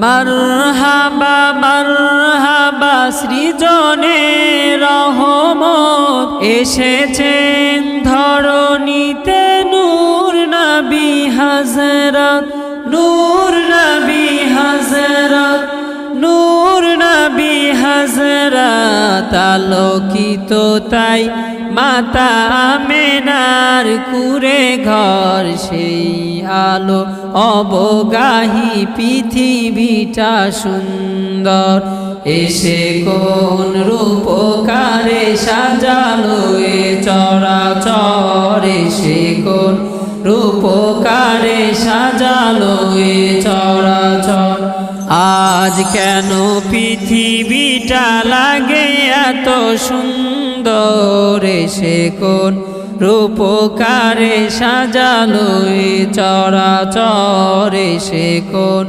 মারহাবা মারহাবা সৃজনে রহমত এসেছেন ধরণীতে নূর নবী হযরত নূর নবী হযরত নূর নবী হযরত আলোকিত তাই মাতা আমেনার কুরে ঘর সেই আলো অবগাহী পৃথিবীটা সুন্দর এসে কোন রূপকারে সাজালো এ চরাচর এসে কোন রূপকারে সাজালো এ চরাচর আজ কেন পৃথিবীটা লাগে এত সুন্দর এসে কোন রূপকারে সাজালো এ চরাচর এসে কোন